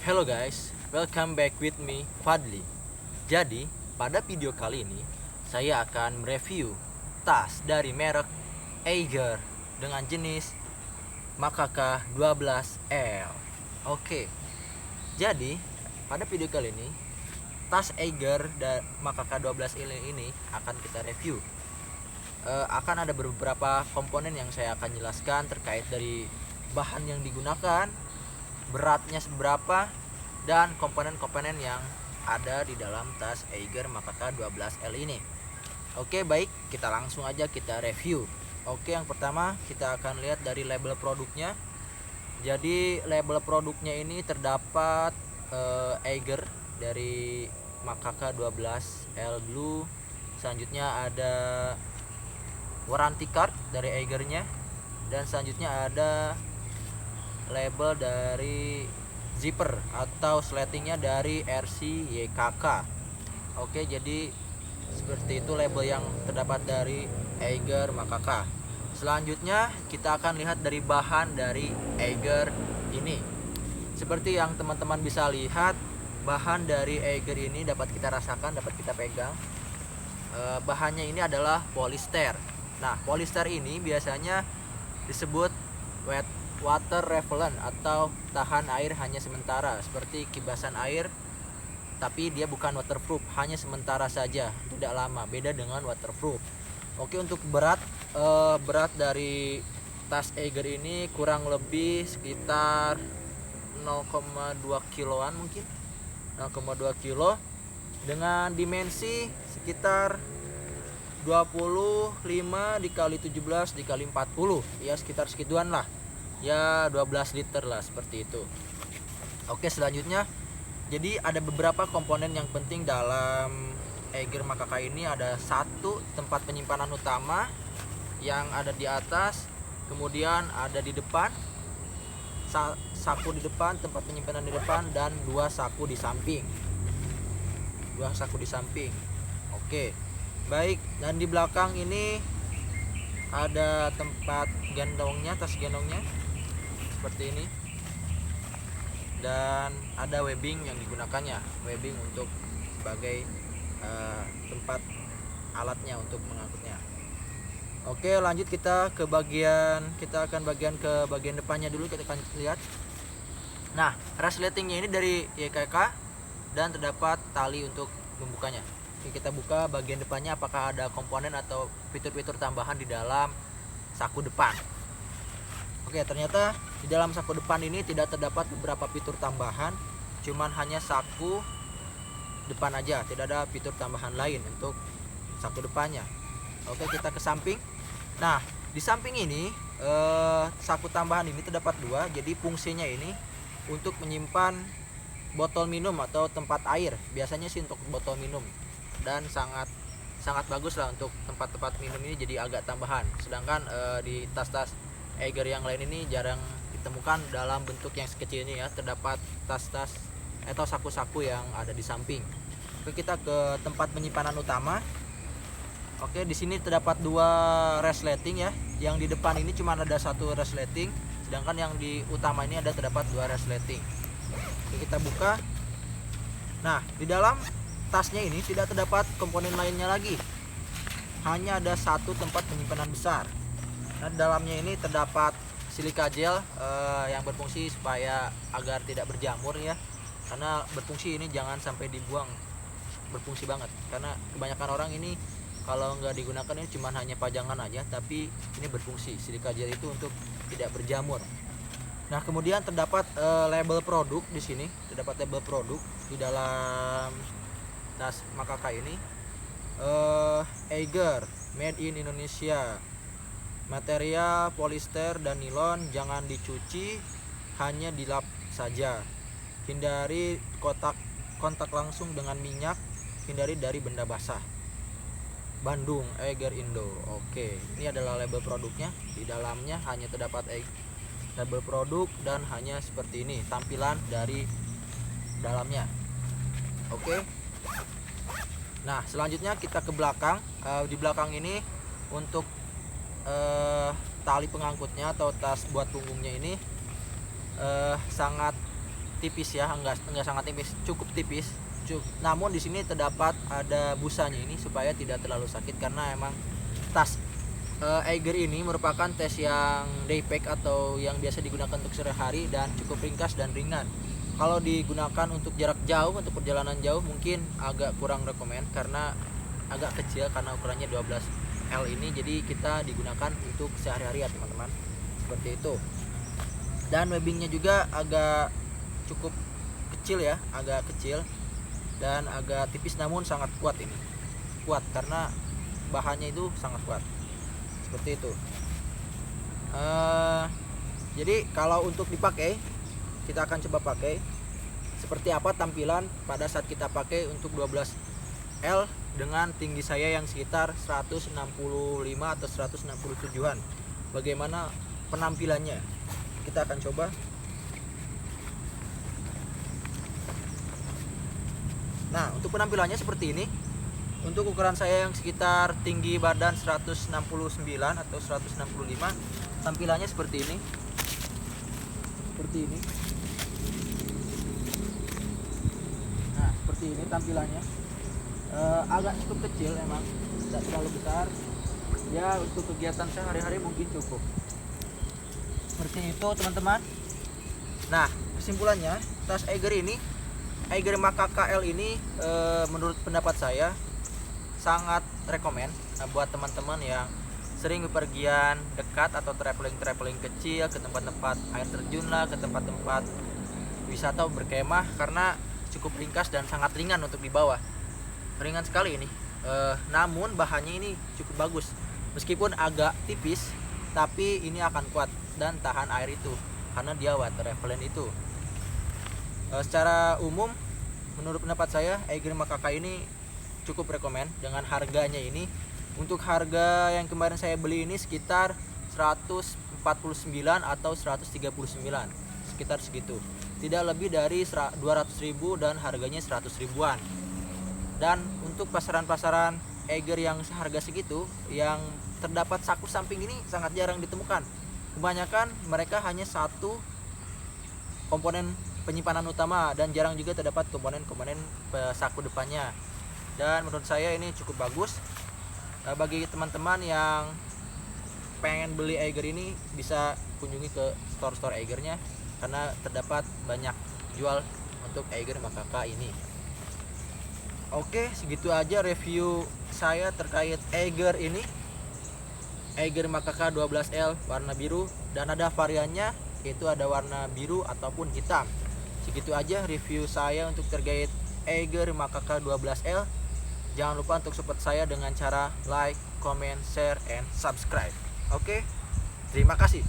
Hello guys, welcome back with me, Fadli. Jadi, pada video kali ini saya akan mereview tas dari merek Eiger dengan jenis Makaka 12L. Oke. Jadi, pada video kali ini tas Eiger dan Makaka 12L ini akan kita review. Akan ada beberapa komponen yang saya akan jelaskan terkait dari bahan yang digunakan, beratnya seberapa, dan komponen-komponen yang ada di dalam tas Eiger Makaka 12L ini. Oke, baik, kita langsung aja kita review. Oke, yang pertama kita akan lihat dari label produknya. Jadi label produknya ini terdapat Eiger dari Makaka 12L Blue. Selanjutnya ada warranty card dari Eigernya, dan selanjutnya ada label dari zipper atau sletingnya dari RC-YKK. Oke, jadi seperti itu label yang terdapat dari Eiger Makaka. Selanjutnya kita akan lihat dari bahan dari Eiger ini. Seperti yang teman-teman bisa lihat, bahan dari Eiger ini dapat kita rasakan, dapat kita pegang. Bahannya ini adalah polyester. Nah, polyester ini biasanya disebut wet water repellent atau tahan air hanya sementara, seperti kibasan air, tapi dia bukan waterproof, hanya sementara saja, tidak lama, beda dengan waterproof. Oke, untuk berat dari tas Eiger ini kurang lebih sekitar 0,2 kiloan, mungkin 0,2 kilo, dengan dimensi sekitar 25 dikali 17 dikali 40, ya sekitar segituan lah, ya 12 liter lah, seperti itu. Oke, selanjutnya jadi ada beberapa komponen yang penting dalam Eiger Makaka ini. Ada satu tempat penyimpanan utama yang ada di atas, kemudian ada di depan saku di depan, tempat penyimpanan di depan, dan dua saku di samping. Oke, baik, dan di belakang ini ada tempat gendongnya, tas gendongnya seperti ini, dan ada webbing yang digunakannya, webbing untuk sebagai tempat alatnya untuk mengangkutnya. Oke, lanjut kita ke bagian depannya dulu, kita akan lihat. Nah, resletingnya ini dari YKK dan terdapat tali untuk membukanya. Oke, kita buka bagian depannya, apakah ada komponen atau fitur-fitur tambahan di dalam saku depan. Oke, ternyata di dalam saku depan ini tidak terdapat beberapa fitur tambahan, cuman hanya saku depan aja, tidak ada fitur tambahan lain untuk saku depannya. Oke, kita ke samping. Nah, di samping ini saku tambahan ini terdapat dua. Jadi fungsinya ini untuk menyimpan botol minum atau tempat air, biasanya sih untuk botol minum, dan sangat bagus lah untuk tempat-tempat minum ini, jadi agak tambahan. Sedangkan di tas-tas Eiger yang lain ini jarang ditemukan dalam bentuk yang sekecil ini ya, terdapat tas-tas atau saku-saku yang ada di samping. Oke, kita ke tempat penyimpanan utama. Oke, di sini terdapat dua resleting ya. Yang di depan ini cuma ada satu resleting, sedangkan yang di utama ini terdapat dua resleting. Oke, kita buka. Nah, di dalam tasnya ini tidak terdapat komponen lainnya lagi, hanya ada satu tempat penyimpanan besar. Nah, dalamnya ini terdapat silika gel yang berfungsi supaya agar tidak berjamur ya, karena berfungsi ini jangan sampai dibuang, berfungsi banget, karena kebanyakan orang ini kalau nggak digunakan ini cuma hanya pajangan aja, tapi ini berfungsi, silika gel itu untuk tidak berjamur. Nah, kemudian terdapat label produk di sini, terdapat label produk di dalam tas Makaka ini. Eiger made in Indonesia, material polyester dan nilon, jangan dicuci, hanya dilap saja, hindari kontak langsung dengan minyak, hindari dari benda basah. Bandung, Eiger Indo. Oke, ini adalah label produknya. Di dalamnya hanya terdapat label produk dan hanya seperti ini tampilan dari dalamnya. Oke. Nah, selanjutnya kita ke belakang. Di belakang ini untuk tali pengangkutnya atau tas buat punggungnya ini sangat tipis ya, enggak sangat tipis, cukup tipis. Namun di sini terdapat ada busanya ini supaya tidak terlalu sakit, karena emang tas Eiger ini merupakan tas yang daypack atau yang biasa digunakan untuk sehari-hari dan cukup ringkas dan ringan. Kalau digunakan untuk jarak jauh, untuk perjalanan jauh mungkin agak kurang rekomend karena agak kecil, karena ukurannya 12L ini, jadi kita digunakan untuk sehari-hari ya teman-teman, seperti itu. Dan webbingnya juga agak cukup kecil ya, agak kecil dan agak tipis, namun sangat kuat ini, kuat karena bahannya itu sangat kuat, seperti itu. Jadi kalau untuk dipakai, kita akan coba pakai seperti apa tampilan pada saat kita pakai untuk 12L dengan tinggi saya yang sekitar 165 atau 167an. Bagaimana penampilannya, kita akan coba. Nah, untuk penampilannya seperti ini. Untuk ukuran saya yang sekitar tinggi badan 169 atau 165, tampilannya seperti ini. Seperti ini. Nah, seperti ini tampilannya. Agak cukup kecil emang, tidak terlalu besar. Ya, untuk kegiatan sehari-hari mungkin cukup. Seperti itu teman-teman. Nah, kesimpulannya, tas Eiger ini, Eiger Maka KL ini menurut pendapat saya sangat rekomen buat teman-teman yang sering bepergian dekat atau traveling kecil ke tempat-tempat air terjun lah, ke tempat-tempat wisata berkemah, karena cukup ringkas dan sangat ringan untuk dibawa. Ringan sekali ini. Namun bahannya ini cukup bagus. Meskipun agak tipis, tapi ini akan kuat dan tahan air itu karena dia water repellent itu. Secara umum menurut pendapat saya Eiger Makaka ini cukup rekomen dengan harganya ini. Untuk harga yang kemarin saya beli ini sekitar 149 atau 139, sekitar segitu, tidak lebih dari 200.000 dan harganya 100 ribuan. Dan untuk pasaran-pasaran Eiger yang seharga segitu, yang terdapat saku samping ini sangat jarang ditemukan. Kebanyakan mereka hanya satu komponen penyimpanan utama dan jarang juga terdapat komponen-komponen saku depannya. Dan menurut saya ini cukup bagus. Bagi teman-teman yang pengen beli Eiger ini bisa kunjungi ke store-store Eigernya, karena terdapat banyak jual untuk Eiger Makaka ini. Oke, segitu aja review saya terkait Eiger ini, Eiger Makaka 12L warna biru, dan ada variannya yaitu ada warna biru ataupun hitam. Segitu aja review saya untuk terkait Eiger Makaka 12L. Jangan lupa untuk support saya dengan cara like, comment, share, and subscribe. Oke, terima kasih.